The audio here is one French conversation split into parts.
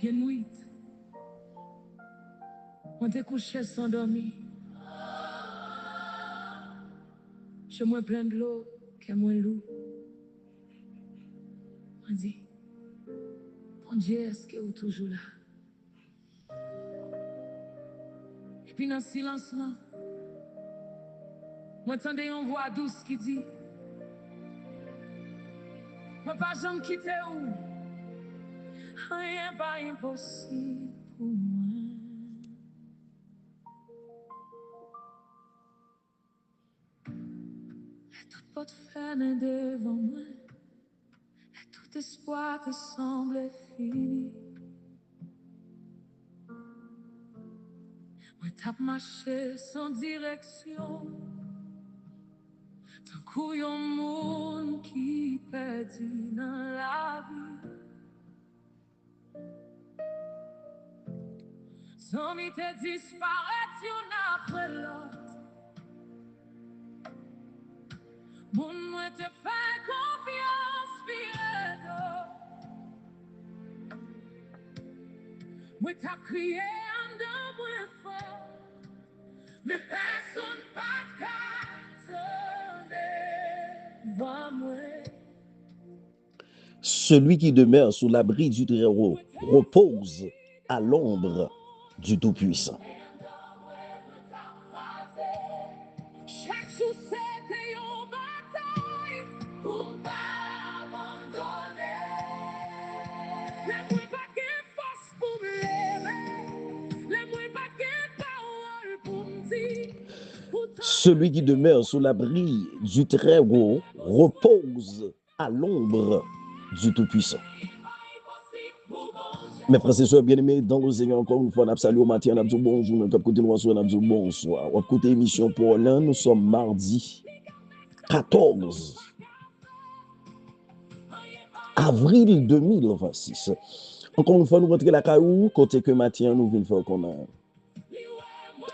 Gen nuit, on te couché sans dormir. Je me plein de l'eau, que moi loup. On dit, bon Dieu, est-ce que vous toujours là? Et puis dans le silence là, moi entendais une voix douce qui dit, moi pas jamais quitter où. Rien pas impossible pour moi. Et toute porte fermée devant moi, et tout espoir que semble fini. Moi tape marché sans direction, tant qu'il y a un monde qui perdu dans la vie. Sans m'y te disparaître y'en après l'autre. Bon, moi te fais confiance, Pierre. Moi t'as crié en deux moins fort, mais personne pas t'attendait. Va-moi. Celui qui demeure sous l'abri du Très-Haut repose à l'ombre du Tout-Puissant. Chaque jour c'était une bataille pour pas abandonner. Laisse-moi pas qu'une force pour me lever. Laisse-moi pas qu'une parole pour me dire. Celui qui demeure sous l'abri du Très-Haut repose à l'ombre du Tout-Puissant. Mes frères et sœurs bien-aimés, dans le Seigneur, encore une fois, nous saluons au matin, nous disons bonjour, nous disons bonsoir. On écoute l'émission pour l'un, nous sommes mardi 14 avril 2026. Encore une fois, nous rentrons la caillou, côté que matin, nous venons faire qu'on a.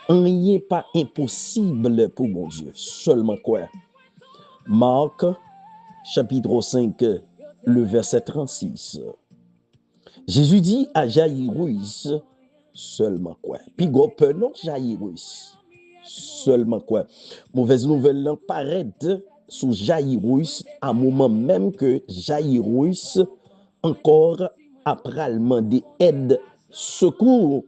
Rien pas impossible pour mon Dieu, seulement quoi? Marc, chapitre 5, le verset 36. Jésus dit à Jairus, seulement quoi? Puis go non Jairus, seulement quoi? Mauvaise nouvelle paraît sous Jairus à moment même que Jairus encore après demander aide, secours.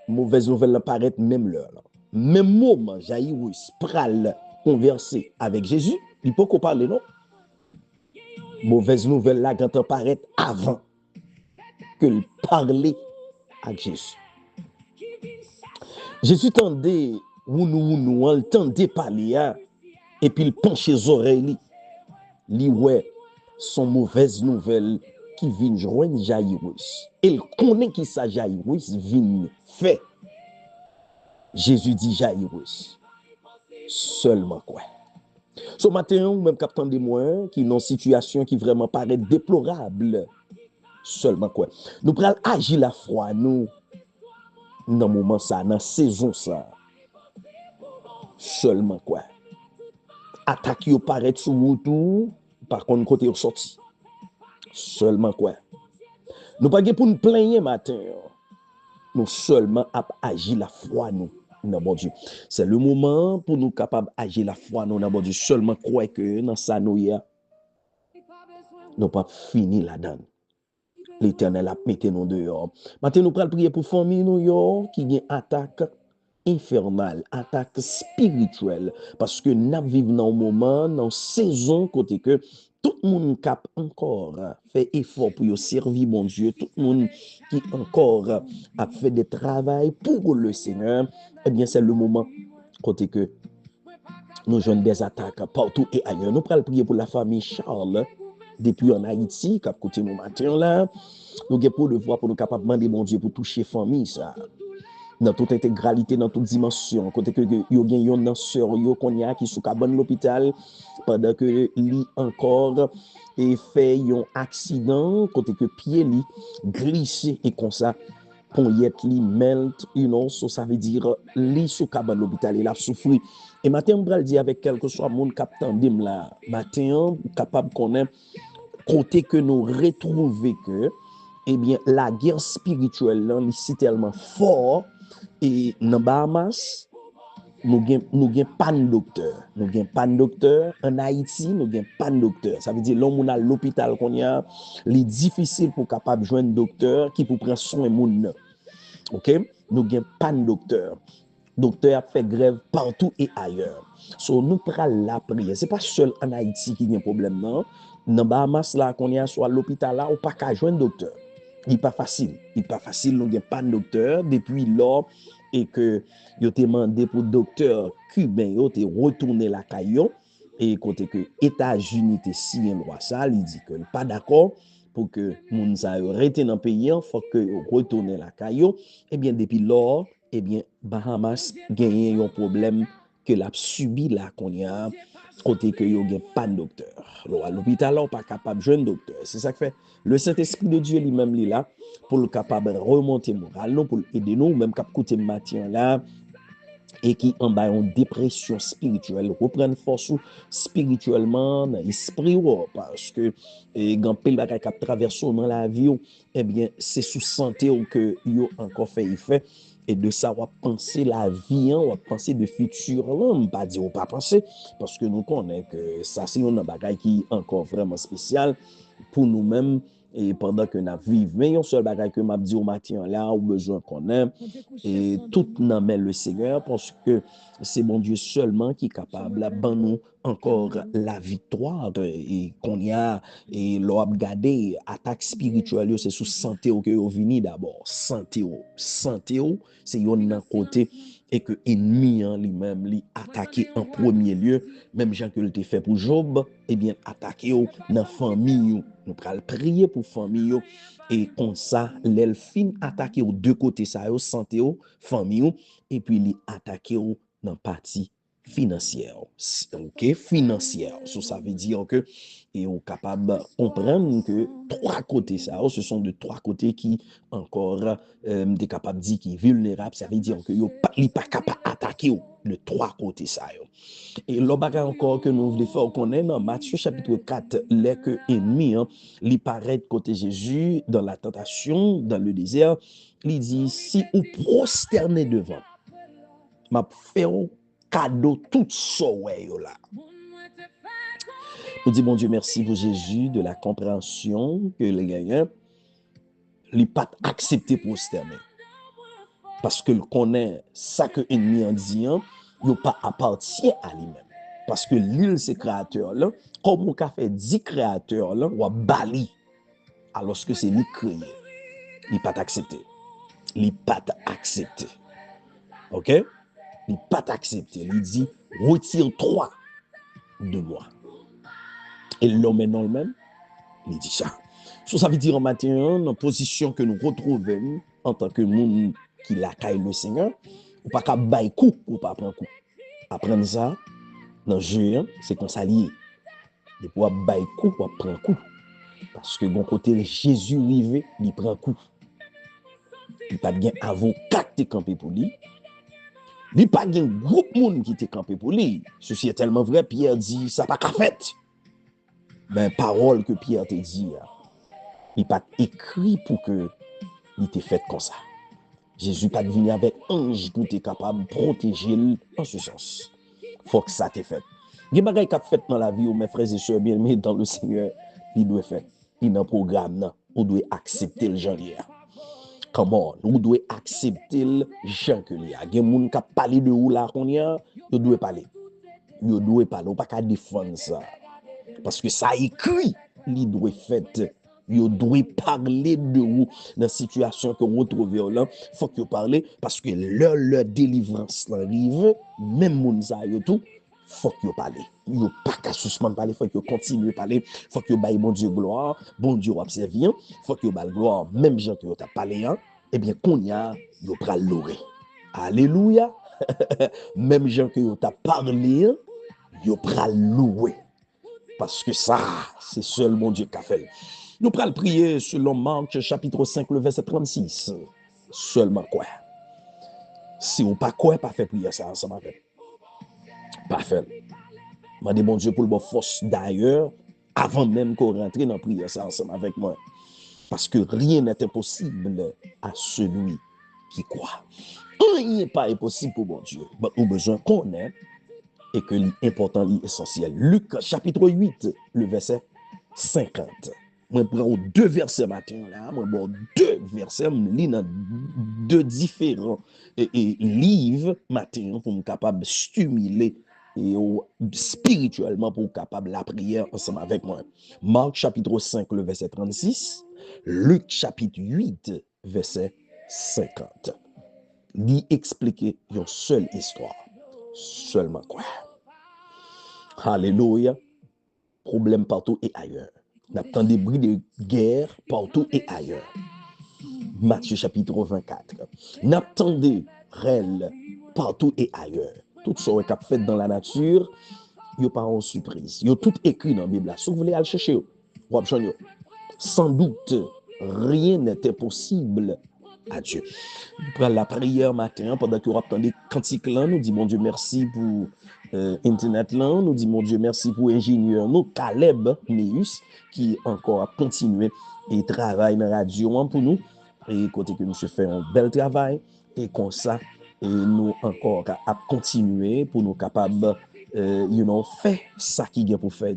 Mauvaise nouvelle paraît même l'heure. Même moment Jairus pral converser avec Jésus, il peut qu'on parle non? Mauvaise nouvelle là quand on paraît avant que le parler à Jésus. Jésus tendait ou nous le tendait parler et puis il penche les oreilles li ouais son mauvaise nouvelle qui vient joindre Jairus. Il connaît qui ça Jairus vient fait. Jésus dit Jairus seulement quoi. Ce matin, même captant de moi qui dans situation qui vraiment paraît déplorable. Seulement quoi. Nous prenons agir la foi nous dans le moment ça, dans la saison ça. Seulement quoi. Attaque yo paraît sous tout, par contre côté yo sorti. Seulement quoi. Nous pas pour nous plaigner matin. Nous seulement agir la foi nous dans bon Dieu. C'est le moment pour nous capable agir la foi nous dans bon Dieu. Seulement quoi que dans ça nous y a. Nous pas fini là-dedans. L'Éternel a mis nous dehors. Maintenant, nous prenons prier pour famille nous qui ont attaque infernale, attaque spirituelle. Parce que nous vivons dans un moment, dans une saison, côté que tout le monde cap encore fait effort pour servir mon Dieu. Tout le monde qui encore a fait des travail pour le Seigneur. Eh bien, c'est le moment, côté que nous jouons des attaques partout et ailleurs. Nous prenons prier pour la famille Charles, depuis en Haïti, qui a côté nous matin là. Nous avons pour devoir pour nous capables de demander mon Dieu pour toucher famille ça dans toute intégralité, dans toute dimension. Côté que yo gen yon nan sœur yo konya qui sous cabane l'hôpital pendant que li encore et fait yon accident côté que pied li glissé et comme ça ponyette li melt, so ça veut dire li sous cabane l'hôpital il a souffri. Et matin on va dire avec quelque soit monde cap tandem là, matin capable connaître côté que nous retrouver que eh bien, la guerre spirituelle, là, c'est tellement fort, et dans Bahamas, nous gen pas de docteur. Nous gen pas de docteur. En Haïti, nous gen pas de docteur. Ça veut dire, l'homme à l'hôpital qu'on y a, il est difficile pour capable joindre docteur qui pour prendre soin de moun. OK? Nous gen pas de docteur. Docteur a fait grève partout et ailleurs. So, nous prenons la prière. Ce n'est pas seul en Haïti qui a un problème, non. Dans Bahamas, là, qu'on y a soit à l'hôpital, là, on pas qu'à joindre docteur. Il n'est pas facile. Il n'est pas facile, nous n'avons pas de docteur. Depuis lors, et que yo te demandé pour docteur cubain, yo te retourné la caillou, et côté que États-Unis te signé loi ça, il dit que pas d'accord pour que moun sa yo rete dans pays, faut que yo retourne la caillou. Eh bien, depuis lors, eh bien, Bahamas gagne un problème que l'a subi là qu'on y a, côté que yo gen pas de docteur. À l'hôpital, là, on pas capable de joindre docteur. C'est ça que fait le Saint-Esprit de Dieu lui-même là pour le capable remonter moral, non, pour aider nous, même cap côté matin là, et qui en bas en dépression spirituelle, reprendre force spirituellement dans l'esprit, parce que quand pile bagay k'ap traverse dans la vie, eh bien, c'est sous santé que yo encore fait effet. Et de ça, on va penser la vie, on va penser de futur. On ne va pas dire, on va pas penser, parce que nous connaissons que ça, c'est un bagay qui est encore vraiment spécial pour nous-mêmes. Et pendant que nous vivons, mais un seul bagay que m'a dit au matin là, ou besoin qu'on ait, et tout n'en met le Seigneur, parce que c'est mon Dieu seulement qui est capable de nous encore la victoire, et qu'on y a, et l'on a gardé, attaque spirituelle, c'est sous santé que vous venez d'abord. Santé, c'est yon côté, et que ennemi lui-même, lui attaqué en premier lieu, même Jean que le fait pour Job, eh bien, attaqué dans la famille. Nous allons prier pour famille. Et comme ça, l'elfine attaqué aux deux côtés, ça, santé, famille, et puis il attaqué dans la partie financière. OK, financière. Ça veut dire que et on est capable de comprendre que trois côtés, ça, ce sont de trois côtés qui encore des capables de dire qui est vulnérable. Ça veut dire que il n'est pas capable d'attaquer de trois côtés, ça. Et l'obaka encore que nous voulons faire connaître dans Matthieu chapitre 4, les que ennemi, il paraît côté Jésus dans la tentation, dans le désert, il dit, si vous prosternez devant, m'a fait un cadeau tout ça, là. Nous disons, bon Dieu, merci pour Jésus de la compréhension que les gagnants, il pas accepté prosterner. Parce que le connaît ça que l'ennemi en dit, il pas appartient à lui-même. Parce que l'île, c'est créateur là, comme on a fait 10 créateurs là, ou bali, alors que c'est lui créé. Il pas accepté. Il pas accepté. OK? Il pas accepté. Il dit, retire 3 de moi. Et l'homme est non le même, il dit ça. Ça veut dire en matin, dans la position que nous retrouvons en tant que monde qui l'accueille le Seigneur, ou pas qu'à bailler coup, ou pas prendre coup. Apprendre ça, dans le jeu, c'est qu'on s'allie. Et pour bailler coup, ou prendre coup. Parce que bon côté, Jésus arrivé, il prend coup. Il n'y a pas de avocat qui est campé pour lui. Il n'y a pas de groupe de monde qui est campé pour lui. Ceci est tellement vrai, Pierre dit, ça n'a pas qu'à fait. Ben, parole que Pierre te dit, il pas écrit pour que il te fait comme ça. Jésus pas venu avec ange pour être capable de protéger en ce sens. Faut que ça te fait. Il y a des choses qui fait dans la vie, mes frères et sœurs bien-aimés dans le Seigneur, il doit faire. Il a un programme, on doit accepter le genre. Comment on doit accepter le genre que il y a. Il y a des gens qui parlent de où là qu'on y a, ils doivent parler. Ils doivent parler, on pas qu'à défendre ça. Parce que ça écrit, il doit faire. Vous devez parler de vous dans la situation que vous retrouvez là. Il faut que vous parlez parce que leur délivrance arrive, même Mounza et tout, il faut que vous parlez. Vous n'avez pas qu'à suspendre parler, il faut que vous continuez à parler. Il faut que vous baillez bon Dieu gloire, bon Dieu observe. Il faut que vous baillez gloire, même gens que vous avez parlé, eh bien, qu'on y a, vous prenez l'oreille. Alléluia. Même gens que vous avez parlé, vous prenez l'oreille. Parce que ça, c'est seul mon Dieu qui a fait. Nous prenons prier selon Marc chapitre 5, le verset 36. Seulement quoi? Si on pas quoi, pas fait prier ça ensemble avec. Pas fait. Je demande bon Dieu pour le bon force d'ailleurs, avant même qu'on rentre dans prier ça ensemble avec moi. Parce que rien n'est impossible à celui qui croit. Rien n'est pas impossible pour mon Dieu. Mais au besoin qu'on ait et que l'important, l'essentiel. Luc chapitre 8, le verset 50. Moi, je prends deux versets matin là, moi, bon, deux versets, je lis dans deux différents livres matin pour me capable de stimuler et spirituellement pour capable la prière ensemble avec moi. Marc chapitre 5, le verset 36. Luc chapitre 8, verset 50. Lui expliquer une seule histoire. Seulement quoi? Alléluia. Problème partout et ailleurs. N'attend des bruits de guerre partout et ailleurs. Matthieu chapitre 24. N'attendez réel partout et ailleurs. Tout ce qui est fait dans la nature, il n'y a pas en surprise. Il y a tout écrit dans la Bible. Si vous voulez aller chercher, sans doute, rien n'était possible à Dieu. Nous prenons la prière matin pendant que vous attendez cantique là, nous disons mon Dieu merci pour Internet là, nous disons mon Dieu merci pour ingénieur nous, Caleb Neus, qui encore a continué et travaille dans la radio pour nous. Et côté que nous fait un bel travail, et comme ça, et nous encore à continuer pour nous capables, faire ça qui est pour faire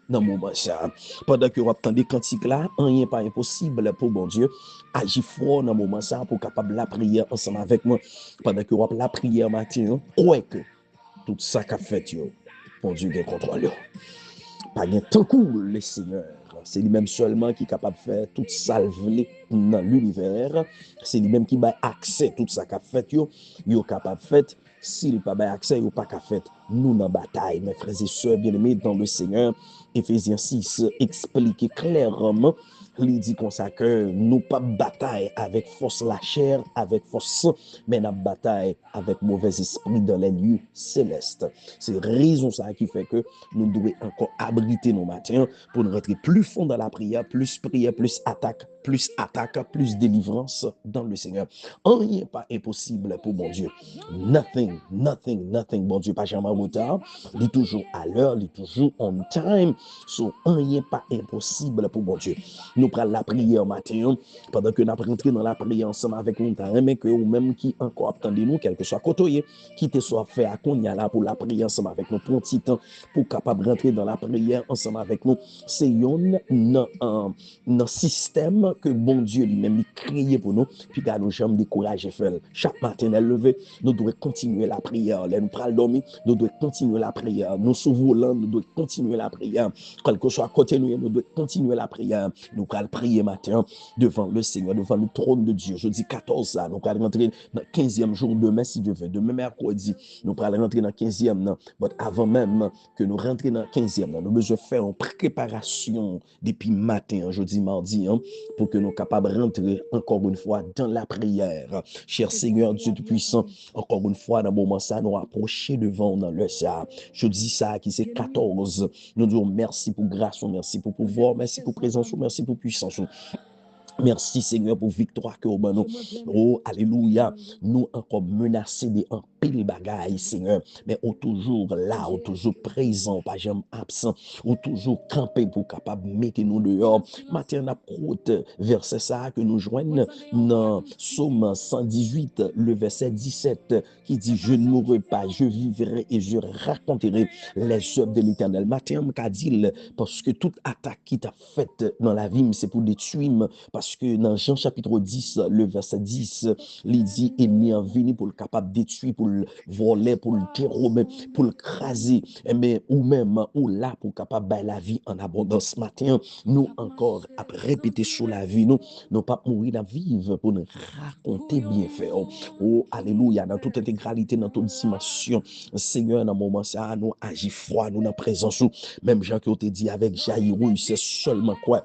dans le moment ça. Pendant que vous attendez cantique là, rien pas impossible pour bon Dieu. Agis fort dans le moment ça pour capable la prière ensemble avec moi. Pendant que vous la prière matin, croyez que tout ça qu'a fait, bon Dieu, qui contrôle. Pas de temps cool, le Seigneur. C'est lui-même seulement qui est capable de faire tout ça dans l'univers. C'est lui-même qui a accès à tout ça qu'a fait. Il est capable de faire. S'il n'a pas accès, il n'a pas qu'à faire. Nous, dans la bataille, mes frères et sœurs bien-aimés dans le Seigneur, Éphésiens 6 explique clairement. Il dit comme ça que nous pas bataille avec force la chair, avec force sang, mais nous bataille avec mauvais esprit dans les lieux célestes. C'est raison ça qui fait que nous devons encore abriter nos matins pour nous rentrer plus fond dans la prière, plus attaque, plus délivrance dans le Seigneur. Rien pas impossible pour mon Dieu. Nothing, bon Dieu, pas jamais en retard. Il est toujours à l'heure, il est toujours on time. So, rien pas impossible pour mon Dieu. Nous prenons la prière matin, pendant que nous rentrons dans la prière ensemble avec nous, mais que ou même qui encore attendez nous, quel que soit côté, qui te soit fait à qu'on y a là pour la prière ensemble avec nous, pour un petit temps, pour capable rentrer dans la prière ensemble avec nous. C'est un système que bon Dieu lui-même créé pour nous, puis qu'à nous jamais décourager faire. Chaque matin, elle lever, nous devons continuer la prière. Nous prenons dormir, nous devons continuer la prière. Nous sous volant, nous devons continuer la prière. Quel que soit à côté nous, nous devons continuer la prière. Nous allons prier matin devant le Seigneur, devant le trône de Dieu. Jeudi 14, là, nous allons rentrer dans le 15e jour demain, si Dieu veut. Demain mercredi, nous allons rentrer dans le 15e. Mais avant même que nous rentrions dans le 15e, nous devons faire une préparation depuis matin, jeudi, mardi, pour que nous soyons capables de rentrer encore une fois dans la prière. Cher Seigneur Dieu Tout-Puissant, encore une fois, dans le moment ça, nous approcher devant dans le ça. Je dis ça qui c'est 14. Nous disons merci pour grâce, merci pour pouvoir, merci pour présence, merci pour puissance. Merci Seigneur pour victoire que vous nous. Oh, alléluia. Nous encore menacés de un pile bagaille, Seigneur. Mais on toujours là, on toujours présent, pas jamais absent. On toujours campé pour capable mettre nous dehors. Matin, on a verset ça que nous joignons dans Psaume 118, le verset 17, qui dit, je ne mourrai pas, je vivrai et je raconterai les œuvres de l'Éternel. Matin, on a dit, parce que toute attaque qui t'a faite dans la vie, c'est pour détruire. Parce que dans Jean chapitre 10, le verset 10, il dit, il est venu pour le capable de détruire, pour le voler, pour le dérober, pour le craser, mais ou même, ou là, pour capable de la vie en abondance. Ce matin, nous encore, à répéter sur la vie, nous pas mourir, à vivre pour nous raconter bien fait. Oh, alléluia, dans toute intégralité, dans toute dimension. Seigneur, dans le moment ça, nous agissons froid, nous dans la présence, même Jean qui te dit avec Jaïrou, c'est seulement quoi?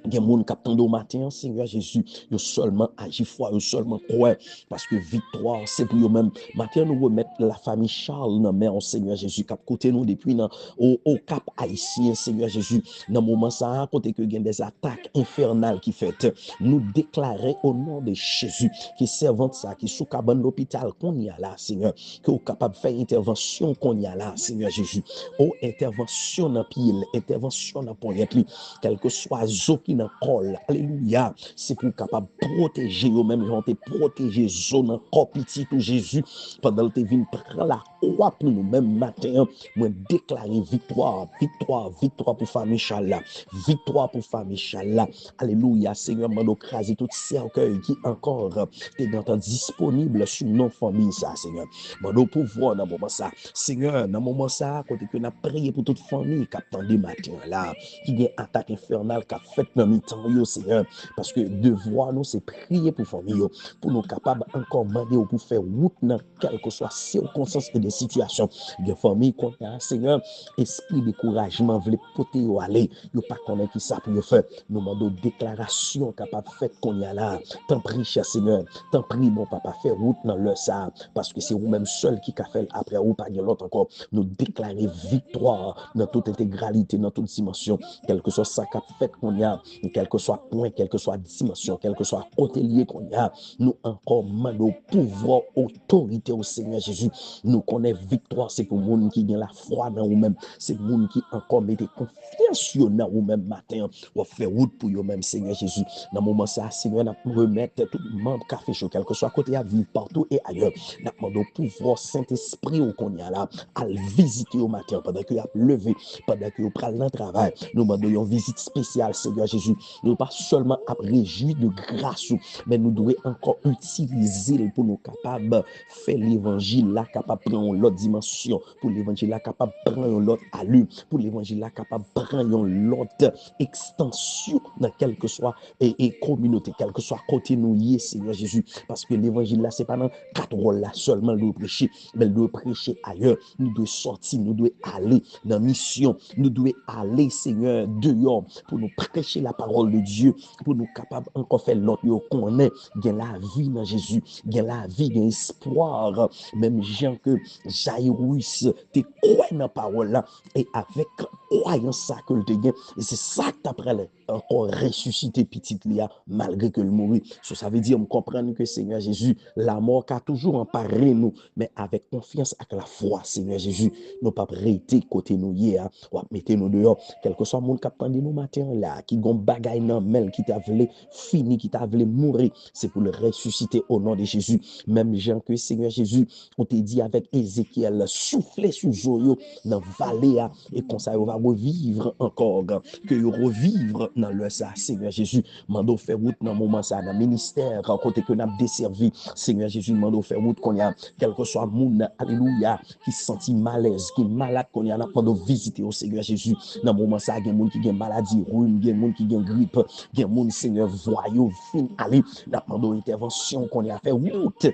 Il y a des gens qui attendent au matin, Seigneur Jésus, ils seulement agi foi, ils seulement croient, parce que victoire, c'est pour eux-mêmes. Matin, nous remettons la famille Charles dans main, Seigneur Jésus, qui a côté nous depuis au Cap Haïtien, Seigneur Jésus. Dans le moment ça, côté que il y a des attaques infernales qui fait, nous déclarer au nom de Jésus, qui servante ça, qui sous cabane l'hôpital qu'on y a là, Seigneur, qui est capable de faire intervention qu'on y a là, Seigneur Jésus. Oh, intervention dans pile, intervention dans poignette, quel que soit zo qui dans col. Alléluia. C'est pour capable protéger eux même gens te protéger zone encore petit tout Jésus pendant que tu viens prendre la croix pour nous même matin. Moi déclarer victoire, victoire, victoire pour famille Chala. Victoire pour famille Chala. Alléluia. Seigneur, m'a craser tout cercueil qui encore est dans temps disponible sur nos familles ça Seigneur. M'a pouvoir dans moment ça. Seigneur, dans moment ça côté que n'a prié pour toute famille qui attend des matins là, qui a attaque infernale qui a fait dans mi-temps yo Seigneur parce que devoir nous c'est prier pour famille yo, pour nous capables encore demander pour faire route dans quelle que soit circonstances et des situations. Des familles qu'on a Seigneur, esprit découragement veut porter yo aller, yo pas connaître qui ça pour yo faire. Nous demandons déclaration capable faite qu'on y a là. T'en prie cher Seigneur, t'en prie mon papa faire route dans le ça parce que c'est vous même seul qui a fait après ou pas l'autre encore. Nous déclarer victoire dans toute intégralité, dans toute dimension, quel que soit ça qu'a fait qu'on y a, quel que soit point, quel que soit dimension, quel que soit côté lié qu'on y a, nous encore demandons pouvoir, autorité au Seigneur Jésus. Nous connaissons victoire, c'est pour monde qui a la foi dans vous-même, c'est pour monde qui encore mette confiance dans vous-même matin, ou faire route pour vous-même, Seigneur Jésus. Dans le moment ça, Seigneur, nous remettre tout le monde café chaud, quel que soit côté à vivre partout et ailleurs. Nous demandons pouvoir Saint-Esprit au qu'on y a là, à le visiter au matin pendant qu'il a levé, pendant qu'il prend le travail. Nous demandons une visite spéciale, Seigneur Jésus. Nous ne pas seulement à réjouir de grâce, mais nous devons encore utiliser pour nous capables de faire l'évangile là, capable de prendre l'autre dimension, pour l'évangile là, capable de prendre l'autre allure, pour l'évangile là, capable de prendre l'autre extension dans quelle que soit et communauté, quel que soit côté nous y est, Seigneur Jésus. Parce que l'évangile là, c'est pas dans quatre rôles là seulement de prêcher, mais de prêcher ailleurs. Nous devons sortir, nous devons aller dans la mission, nous devons aller, Seigneur, dehors pour nous prêcher la parole de Dieu, pour nous capables encore faire l'autre qu'on est, gain la vie dans Jésus, gain la vie, gain espoir, même gens que Jairus te croit dans la parole là, et avec croyance ça que le te gain, et c'est ça que t'apprends encore ressusciter petite Lia malgré que le mourit. Ça veut dire, on comprend que Seigneur Jésus, la mort a toujours emparé nous, mais avec confiance, avec la foi, Seigneur Jésus, nous pas prêter côté nous hier, ou mettez nous dehors, quel que soit le monde qui attend nous matin là, qui gon bagaille dans mel, qui t'a voulu fini, qui t'a voulu mourir, c'est pour le ressusciter au nom de Jésus. Même gens que Seigneur Jésus, on te dit avec Ézéchiel, souffler sous Zoyo dans vallée et comme ça, on va revivre encore, que revivre dans le ça, Seigneur Jésus, mando fait route dans moment ça, dans ministère, côté que nous avons desservi, Seigneur Jésus, mando fait route qu'on y a, quel que soit monde, alléluia, qui se sentit malaise, qui est malade qu'on y a, mando visiter au Seigneur Jésus, dans moment ça, il y a des gens qui ont maladie, il y a des gens qui ont grippe, il y a des gens, Seigneur, voyou, fin, allez, mando intervention qu'on y a fait route,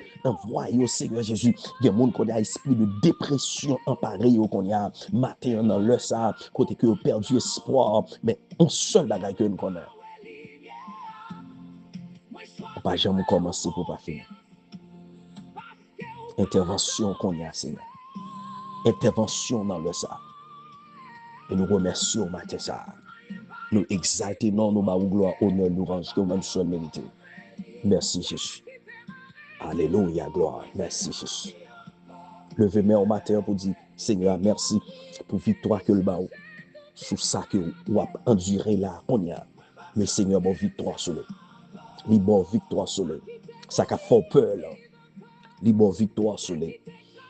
voyou, Seigneur Jésus, il y a des gens qui ont esprit de dépression emparé, qu'on y a, matin dans le ça, côté que ont perdu espoir, mais un seul bagage que nous connaissons. On pas jamais commencer pour pas finir. Intervention qu'on y a, Seigneur. Intervention dans le ça. Et nous remercions matin ça. Nous exaltons, nous baou gloire, honneur, louange, que nous seul mérité. Merci Jésus. Alléluia, gloire. Merci Jésus. Levez-moi au matin pour dire, Seigneur, merci pour victoire que le baou. Sous ça que vous avez enduré là, on y a. Mais Seigneur, bon victoire sur le. Bon victoire sur le. Ça qui a fait peur là. Bon victoire sur le.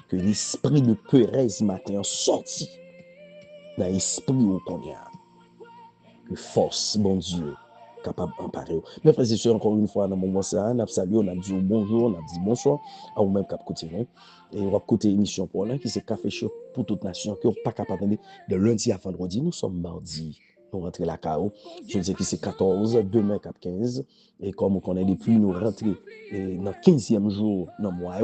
Que l'esprit de peuresse matin sorti dans l'esprit où qu'on y a. Que force, bon Dieu, capable d'emparer. Mes frères et sœurs, encore une fois, dans le moment ça, on a salué, on a dit bonjour, on a dit bonsoir, à vous-même cap continuer. Et on va écouter l'émission pour là, qui c'est Café Chaud pour toute nation, qui n'est pas capable de lundi à vendredi. Nous sommes mardi, nous rentrons la KO. Je dis que c'est 14, demain cap 15. Et comme on connaît depuis, nous rentrons dans le 15e jour dans le mois.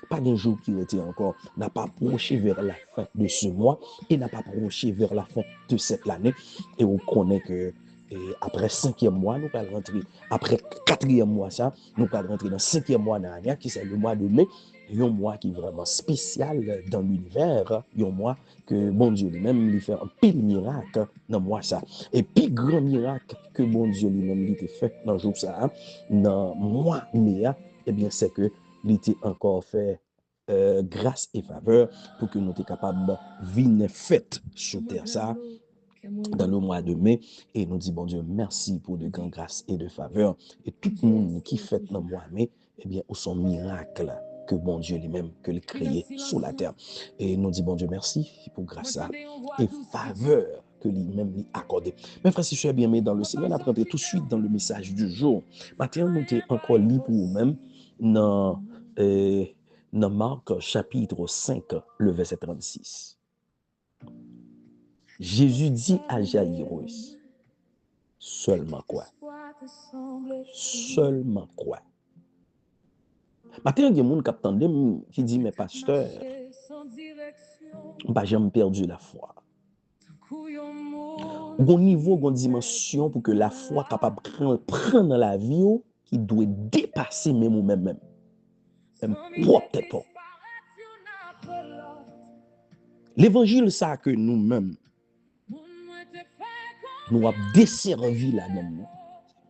Pas d'un jour qui était encore, n'a pas approché vers la fin de ce mois et n'a pas approché vers la fin de cette année. Et on connaît que après 5e mois, nous allons rentrer, après 4e mois, ça, nous allons rentrer dans 5e mois d'année, qui c'est le mois de mai. Un mois qui est vraiment spécial dans l'univers, un mois que bon Dieu lui-même lui fait un pile miracle dans le mois ça. Et puis grand miracle que bon Dieu lui-même lui fait dans le jour ça, dans le mois mai, eh bien c'est que il était encore fait grâce et faveur pour que nous soyons capables de vivre fête sur terre ça. dans le mois de mai. Et nous disons, bon Dieu, merci pour de grandes grâces et de faveurs. Et tout le monde qui fait dans le mois de mai, eh bien, au son miracle que bon Dieu lui-même, que le créé sous la terre. Et nous disons, bon Dieu, merci pour grâce et faveur que lui-même lui accordé. Mes frères, si je suis bien aimé dans le Seigneur, on apprend tout de suite dans le message du jour. Maintenant, nous sommes encore libre pour nous-mêmes dans Marc chapitre 5, le verset 36. Jésus dit à Jaïrus, seulement quoi? Seulement quoi? Maintenant, il y a des gens qui disent, mais pasteur, bah, j'ai perdu la foi. Au niveau, une dimension pour que la foi capable de prendre dans la vie, qui doit dépasser même ou même peut-être pas. L'évangile, ça que nous-mêmes, nous avons desservi là-dedans.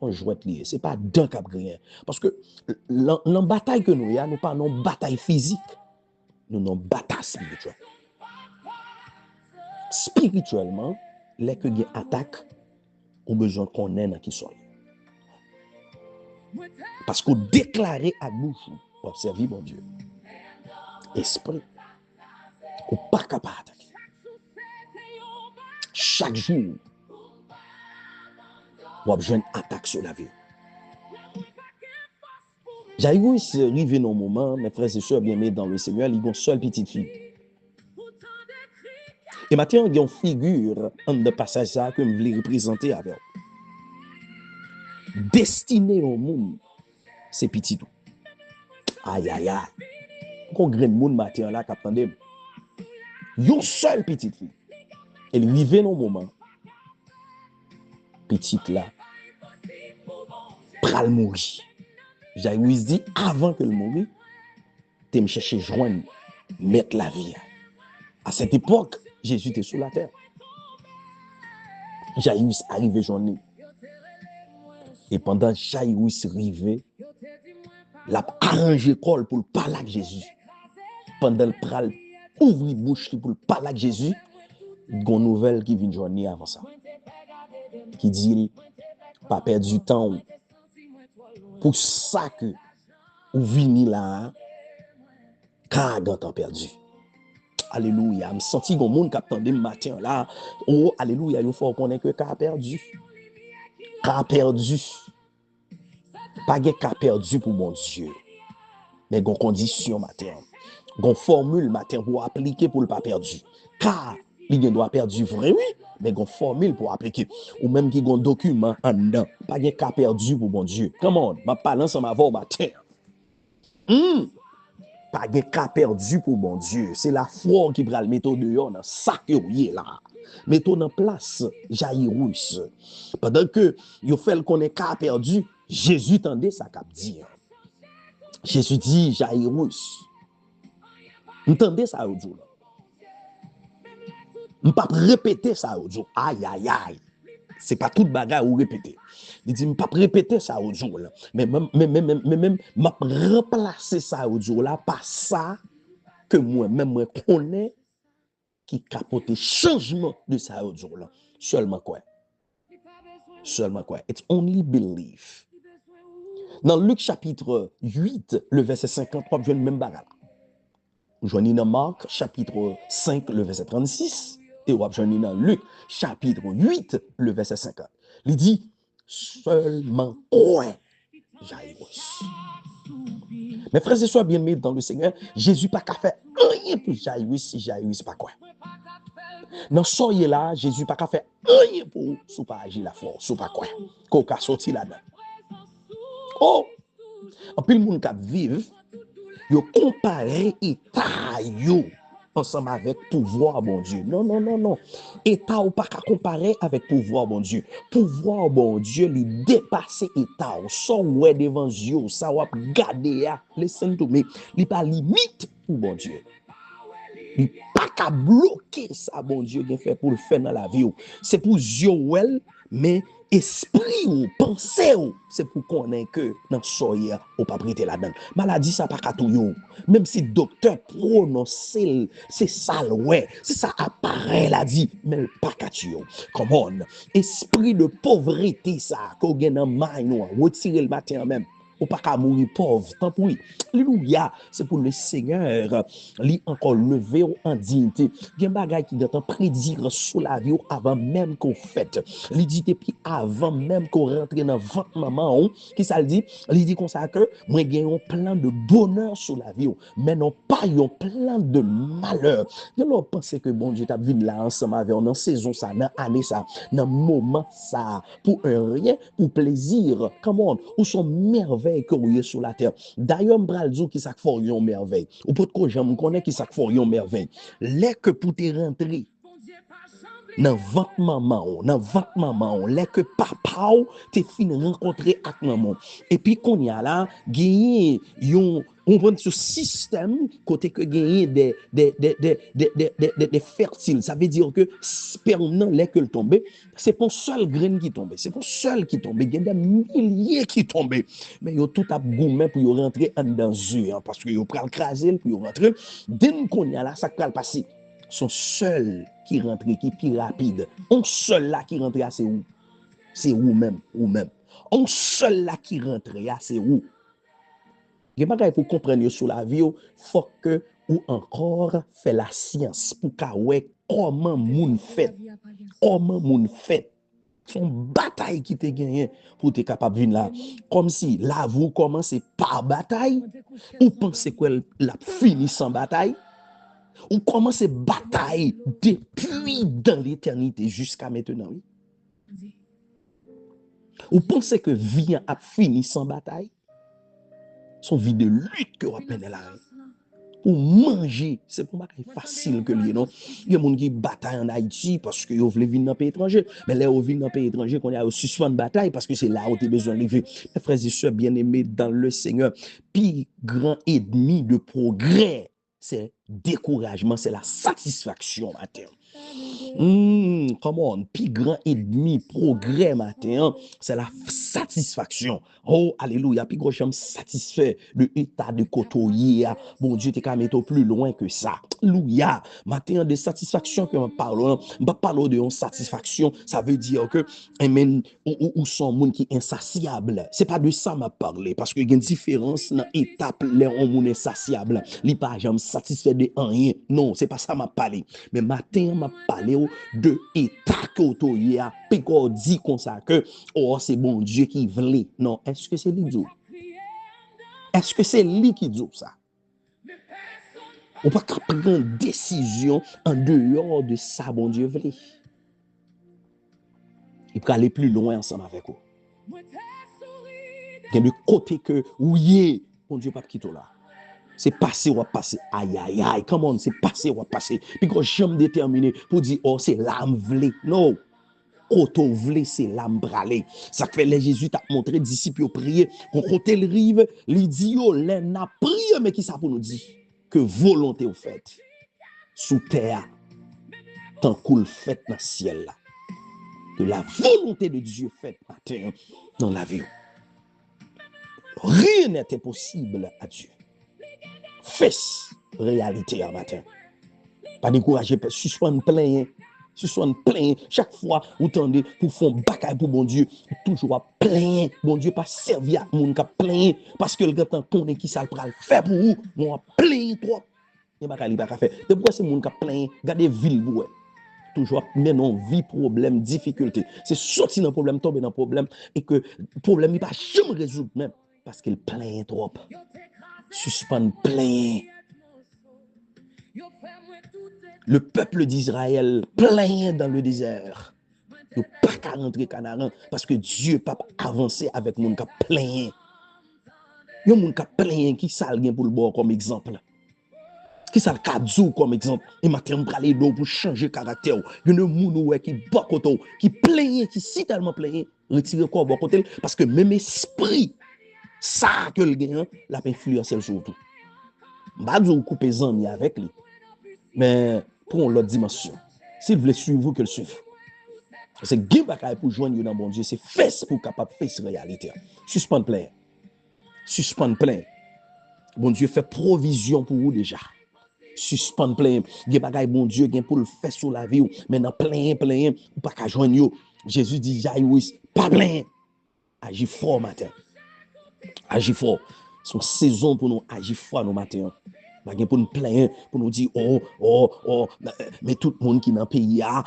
On joue lié. Ce n'est pas d'un cap rien. Parce que la bataille que nous avons, nous pas une bataille physique. Nous avons une bataille spirituelle. Spirituellement, les que des attaques, ont besoin qu'on ait dans qui soit. Parce qu'on déclare à bouche, observez mon Dieu. Esprit, ou pas capable d'attaquer. Chaque jour, on a besoin d'attaque sur la vie. Jaïrus arrivé dans le moment, mes frères et sœurs bien-aimés dans le Seigneur, il y a une seule petite fille. Et maintenant, il y a une figure en de passage que je voulais représenter avec. Destiné au monde, c'est petit tout. Aïe, aïe, aïe. Quand grand monde matin là, qui attendait, une seule petite fille. Elle vivait dans le moment. Petite là, pral mourir. Jaïrus dit, avant qu'elle mourit, tu me chercher joindre, mettre la vie. À cette époque, Jésus était sous la terre. Jaïrus arrivait journée. Et pendant Jaïrus arrivait, il a arrangé col pour parler avec Jésus. Pendant le pral ouvre bouche pour parler avec Jésus, il y a une nouvelle qui vient journée avant ça. Qui dit, pas perdre du temps. Pour ça que vous venez là, car vous avez perdu. Alléluia. Je me sens que le monde qui attendait le matin là. Oh, alléluia. Il faut qu'on ait que car perdu. Car perdu. Pas de car perdu pour mon Dieu. Mais il y a une condition matin. Il y a une formule matin pour appliquer pour le pas perdu. Car il doit perdu vrai, oui. Mais il y a une formule pour appliquer. Ou même qu'il y a un document en dedans. Pas de car perdu pour mon Dieu. Come on. Je parle ensemble avant matin. Pas de cas perdu pour mon Dieu. C'est la foi qui va le mettre dehors dans ça que vous est là. Mettons en place Jaïrus. Pendant que vous faites qu'on est cas perdu, Jésus tendait sa cap dire. Jésus dit Jaïrus. Entendez ça au jour. On pas répéter ça au jour. Aïe aïe aïe. C'est pas toute bagarre ou répéter. Il dit, je ne pas répéter ça au jour là. Mais même, je remplacer ça au jour là par ça que moi-même, je connais qui capote changement de ça au jour là. Seulement quoi? Seulement quoi? It's only belief. Dans Luc chapitre 8, le verset 53, je viens de même bagarre. Je viens dans Marc chapitre 5, le verset 36. Et je viens dans Luc chapitre 8, le verset 50. Il dit, seulement quoi, Jaïrus. Mes frères et sœurs bien-aimés dans le Seigneur, Jésus n'a pas fait rien pour Jaïrus si Jaïrus pas quoi. Dans ce soir là, Jésus n'a pas fait rien pour sous pas agir la force, sous pas quoi. Qu'on a sorti là-dedans. Oh, en plus le monde qui vivent, yo comparé état yo ensemble avec pouvoir bon Dieu. Non non non non. État ou pas qu'à comparer avec pouvoir bon Dieu. Pouvoir bon Dieu lui dépasser état. Son ouais devant Dieu, ça va garder à listen to me. Il pas limite pour bon Dieu. Il pas qu'à bloquer ça bon Dieu qui fait pour le faire dans la vie. C'est pour Dieu mais esprit ou pensée ou, c'est pour connaître que dans soya ou pas prêter là-dedans. Maladie ça pas katouyo. Même si docteur prononce c'est ça ouais, c'est ça apparaît la dit mais pas katouyo. Come on. Esprit de pauvreté ça qu'on gagne dans main nous retirer le matin même. Ou pas qu'à mourir pauvre, tant pour lui. Alléluia, c'est pour le Seigneur, lui encore lever en dignité. Il y a un bagage qui doit prédire sous la vie avant même qu'on fait. Il dit depuis avant même qu'on rentre dans votre maman, qui ça le dit? Il dit comme ça que moi j'ai un plan de bonheur sous la vie, mais non pas un plan de malheur. Je leur pense que bon Dieu t'a vu là ensemble avec dans saison ça, dans année ça, dans moment ça, pour un rien, pour plaisir. Come on, où sont merveilles que vous avez sur la terre. D'ailleurs, m'bral qui ça fait une merveille. Ou peut-être que j'aime connaître qui ça fait une merveille. Les que pour te rentrer dans votre maman, les que papa te fin rencontrer avec maman. Et puis qu'on y a là, gagner on prend ce système côté que gagner des fertiles. Ça veut dire que sperme non les que le tombe, c'est pour seul grain qui tombe, c'est pour seul qui tombe, il y a des milliers qui tombent. Mais yo tout a gourmet pour yo rentrer en dans yeux parce que yo pral craser pour yo rentrer. Dès qu'on y a là ça pral passer. Son seul qui rentre qui plus rapide. On seul là qui rentre c'est où? C'est où même, ou même. On seul là qui rentre c'est où? Il y a pour comprendre sur la vie, faut que ou encore fait la science pour ouais comment moun fait. Comment moun fait. Son bataille qui te gagné pour te capable venir là. Comme si là vous commencez par bataille ou pensez que la fini sans bataille. On commence bataille depuis dans l'éternité jusqu'à maintenant. Oui. Ou pensez que vie a fini sans bataille? Son vie de lutte que vous appelez là. Pour manger, c'est pas facile que lui, non? Il y a des gens qui bataillent en Haïti parce que vous voulez venir dans le pays étranger. Mais là, vous venez dans le pays étranger, qu'on a suspendre bataille parce que c'est là où tu as besoin de vivre. Mes frères et sœurs bien-aimés dans le Seigneur, puis grand ennemi de progrès, c'est découragement, c'est la satisfaction matin. Come on, puis grand ennemi progrès matin, c'est la satisfaction. Oh, alléluia, puis gros j'aime satisfait de l'état de côtoyer. Bon Dieu, t'es qu'à mettre plus loin que ça. Alléluia, matin de satisfaction que je parle de satisfaction, ça veut dire que, amen, ou sont monde qui insatiable. C'est pas de ça m'a parlé, parce qu'il y a une différence dans l'étape, les gens insatiable. Li pas jamais satisfait de rien. Non, c'est pas ça m'a parlé. Mais matin m'a parlé de état que a puis qu'on dit comme ça que oh c'est bon Dieu qui voulait. Non, est-ce que c'est lui qui dit? Est-ce que c'est lui qui dit ça? On peut pas prendre une décision en dehors de ça bon Dieu voulait. Il peut aller plus loin ensemble avec vous. Il y a de côté que oui, bon Dieu pas quitter là. C'est passé ou passer. Aïe, aïe, aïe. Come on, c'est passé ou passer. Puis quand j'aime déterminer pour dire, oh, c'est l'âme vlé. Non. Koto vlé, c'est l'âme bralé. Ça fait les Jésus t'a montré, disciples prier. Quand côté le rive, il dit, oh, l'un n'a prié, mais qui ça pour nous dire? Que volonté au fait. Sous terre, tant qu'on fait dans le ciel là. Que la volonté de Dieu faite matin dans la vie. Rien n'est impossible à Dieu. Fais réalité à matin. Pas décourager, suspendre plein. Chaque fois, vous tendez pour faire bataille pour bon Dieu, toujours plein. Bon Dieu, pas servir à mon qui plein. Parce que le gars connaît qui ça le faire pour vous. Moi, plein trop. Il n'y a pas faire. C'est pourquoi c'est mon qui plein. Regardez ville, ouais. Toujours mais non vie problème difficulté c'est sortir dans problème tomber dans problème et que problème il pas jamais résoudre même parce qu'il plein trop suspend plein le peuple d'Israël plein dans le désert il pas qu'à rentrer Canaan parce que Dieu pas avancer avec mon qui plein yo mon qui plein qui ça pour le bord comme exemple. Qui ça le cadeau comme exemple et matin on aller pour changer caractère il y a moun qui bokoto qui plaigne qui si tellement plaigne retirer quoi bokotel parce que même esprit ça que le gagne la influence sur tout pas dire couper amis avec lui mais pour l'autre dimension s'il veut suivre que le suive C'est gen bagay pour joindre dans bon Dieu, c'est fesse pour capable faire cette réalité. Suspend plein. Suspend plein. Bon Dieu fait provision pour vous déjà. Suspend plein. Gen bagay bon Dieu gen pour le faire sur la vie, mais dans plein ou pas qu'à joindre yo. Jésus dit Jairus, pas plein. Agis fort matin. Agis fort. Son saison pour nous agir fort nos matin. Pas pour nous plaindre, pour nous dire mais tout le monde qui dans le pays a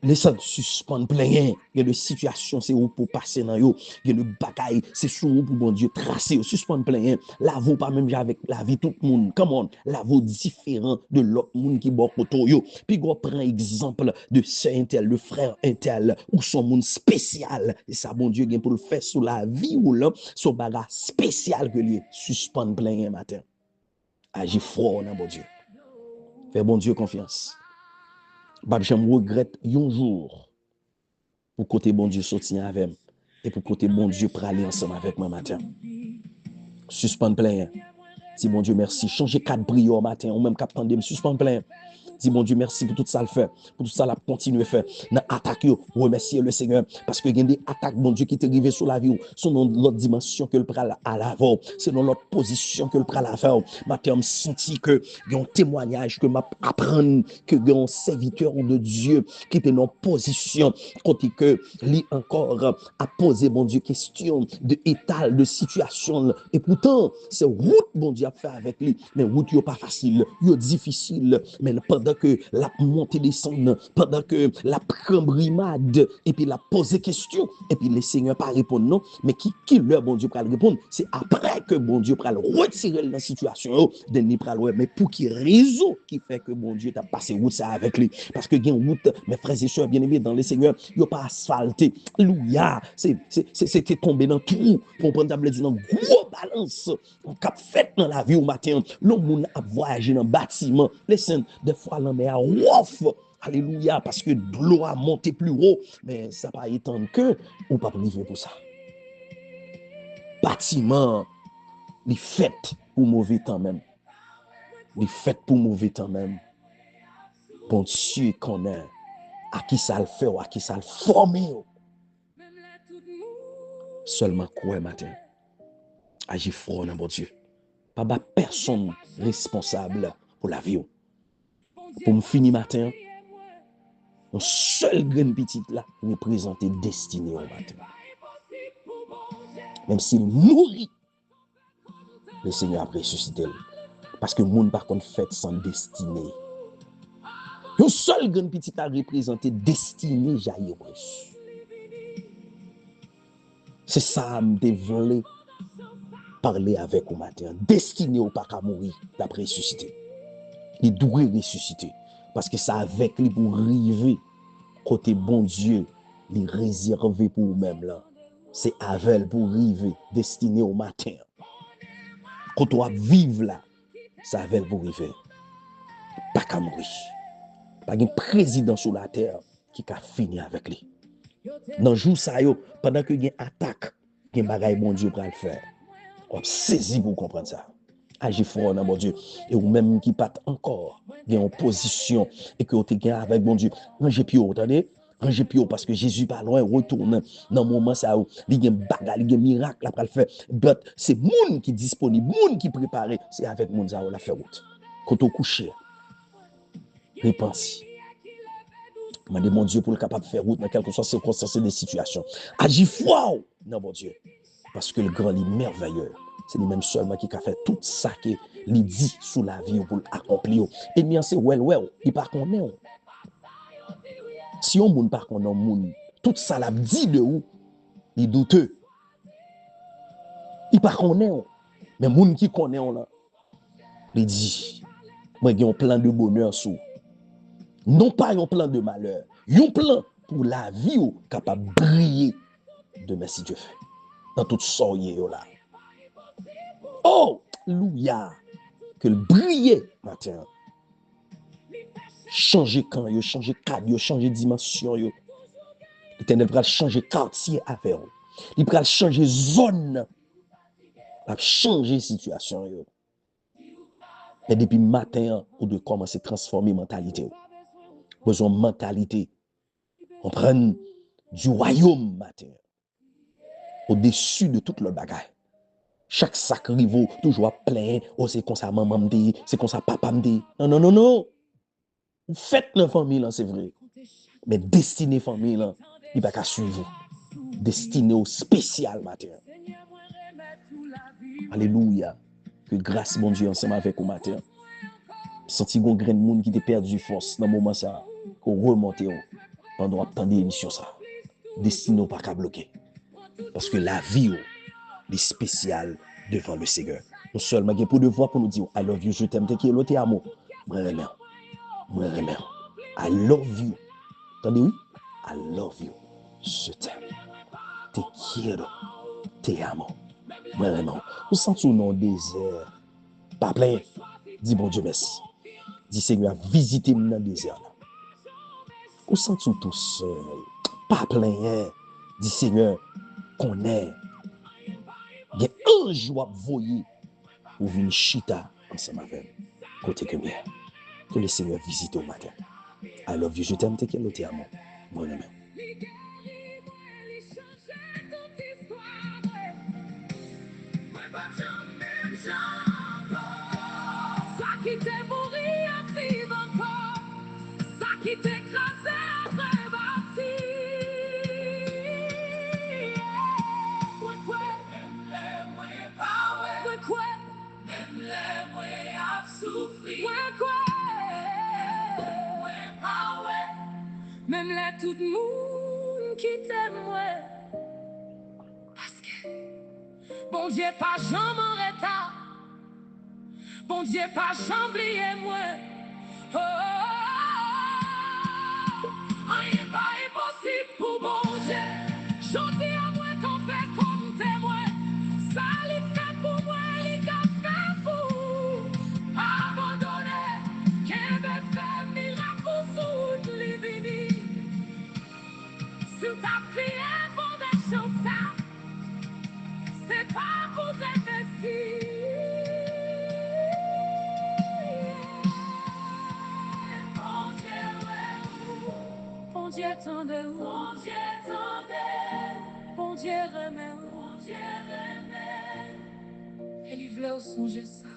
laissez suspendre plein. Il y a des situations c'est où pour passer dans yo, il y a des bagailles c'est sur où pour bon Dieu tracer, suspendre plein. Là vous pas même avec la vie tout le monde. Comment là vous différent de l'autre monde qui bon côté yo. Puis go prend exemple de saint tel, le frère intel ou son monde spécial. Et ça bon Dieu gain pour le faire sur la vie ou là, son bagage spécial que lui suspendre plein matin. Agis fort dans bon Dieu. Fais bon Dieu confiance. Je me regrette un jour pour côté bon Dieu sortir avec moi et pour côté bon Dieu praler ensemble avec moi matin. Suspend plein. Dis bon Dieu merci. Changer cadre prière matin ou même cap tandem suspend plein. Dis bon Dieu merci pour tout ça le fait, pour tout ça la continuer faire. Dans attaque yo, remercier le Seigneur parce que il y a des attaques bon Dieu qui t'est arrivé sur la vie, sont dans l'autre dimension que le pral à l'avant, c'est dans l'autre position que le pral à faire. Matin me senti que il y a un témoignage que m'a apprendre que il y a un serviteur de Dieu qui était dans position côté que lui encore a posé bon Dieu question de étal de situation et pourtant c'est route bon Dieu a fait avec lui, mais route yo pas facile, yo difficile, mais pendant que la montée descend, pendant que la prend brimade, et puis la pose question, et puis le Seigneur pas répondre non, mais qui leur bon Dieu pour répondre, c'est après que bon Dieu pour retirer dans la situation, mais pour qui raison qui fait que bon Dieu t'a passé route ça avec lui, parce que gain route, mes frères et sœurs bien-aimés dans le Seigneur, il pas asphalté, alléluia, c'était tombé dans tout, pour prendre table d'une gros balance, on cap fait dans la vie au matin, l'homme a voyagé dans bâtiment, les saints des fois la mer ouf, alléluia, parce que l'eau a monté plus haut, mais ça pas étendre que ou pas privé pour ça. Bâtiment, les fêtes pour mauvais temps même, les fêtes pour mauvais temps même. Bon Dieu connaît à qui ça le fait ou à qui ça le forme. Seulement quoi matin, agir fort dans bon Dieu. Pas personne responsable pour la vie. Pour me finir matin, un seul grain petite là représente destinée au matin. Même s'il mourit, le Seigneur a ressuscité. Parce que le monde par contre fait sans destinée. Un seul grain petit a représenté destinée jaillir. C'est ça que je voulais parler avec au matin. Destiné ou pas qu'à mourir, d'après ressuscité. Il doit ressusciter. Parce que ça avec lui pour arriver côté bon Dieu, il est réservé pour vous-même là. C'est avec pour arriver, destiné au matin. Quand on vivre là, ça avec pour arriver. Pas qu'à mourir. Pas un président sur la terre qui a fini avec lui. Dans le jour ça yo, pendant que il y a une attaque, il y a un bagage bon Dieu pour le faire. On saisi pour comprendre ça. Agir fort dans bon Dieu. Et ou même qui pas encore, il y a une position et que vous êtes avec bon Dieu. Rangez pied, attendez. Rangez pied parce que Jésus pas loin, retourne dans le moment ça où il y a un bagage, il y a un miracle après le faire. Mais c'est monde qui est disponible, monde qui est préparé, c'est avec monde ça où la faire route. Quand on couche, repense. Demandez mon Dieu pour le capable de faire route dans quelque soit circonstances et des situations. Agis fort dans mon Dieu. Parce que le grand est merveilleux. C'est lui-même seulement qui a fait tout ça qu'il dit sous la vie pour l'accomplir. Et bien c'est il pas connaît. Si on ne pas connaît tout ça l'a dit de où, il douteux. Il pas connaît. Mais moun qui connaît là, il dit moi j'ai un plan de bonheur sous. Non pas un plan de malheur, un plan pour la vie capable de briller demain si Dieu fait. Dans toute sorte là. Oh, alléluia. Que le briller matin. Changer camp, changer cadre, changer dimension. L'Éternel va changer quartier avec vous. Il va changer zone. Il va changer situation. Et depuis matin, vous devez commencer à transformer la mentalité. Besoin de mentalité. Comprendre du royaume matin, au-dessus de toute le bagage. Chaque sac rivo, toujours plein, oh c'est comme ça maman me dit, c'est comme ça papa me dit. Non, non, non, non. Faites la famille, là, c'est vrai. Mais destiné famille, là, il va qu'à suivre. Destiné au spécial matin. Alléluia. Que grâce, mon Dieu, ensemble avec vous matin. Senti qu'on grain de monde qui t'a perdu force dans le moment ça, qu'on remonte pendant attendre l'émission ça. Destiné pas qu'à bloquer. Parce que la vie est spéciale devant le Seigneur. Nous seulement pour devoir pour nous dire I love you, je t'aime, t'es l'autre amour. Moi remets. Moi remets. I love you. Attendez oui? I love you. Je t'aime. Te quiero. Te amo. Moi remets. Nous sentons dans le désert. Pas plein. Dis bon Dieu merci. Dis Seigneur, visitez-moi dans le désert. Nous sentons tout seul. Pas plein. Dis Seigneur, qu'on est. Il y a un jour à voyer ou une chita ensemble avec côté que bien. Que le Seigneur visite au matin. I love you, je t'aime, t'es quel autre amour. Bon amen. Ça qui t'est mouru à vivre encore. Ça qui t'écrasé après bâti. Même là tout le monde qui t'aime, ouais. Parce que bon Dieu pas jamais en retard. Bon Dieu pas jamais oublié moi. Oh, rien pas impossible pour bon Dieu. J'en dis à moi qu'on fait comme témoin. Ça lui fait pour moi, il a fait pour abandonner. Qu'elle veut faire miracle pour tout les bénis. Sur ta prière pour des choses, c'est pas pour investir. Bon Dieu attendait, bon Dieu attendait, bon Dieu remet, et il voulait au songe ça.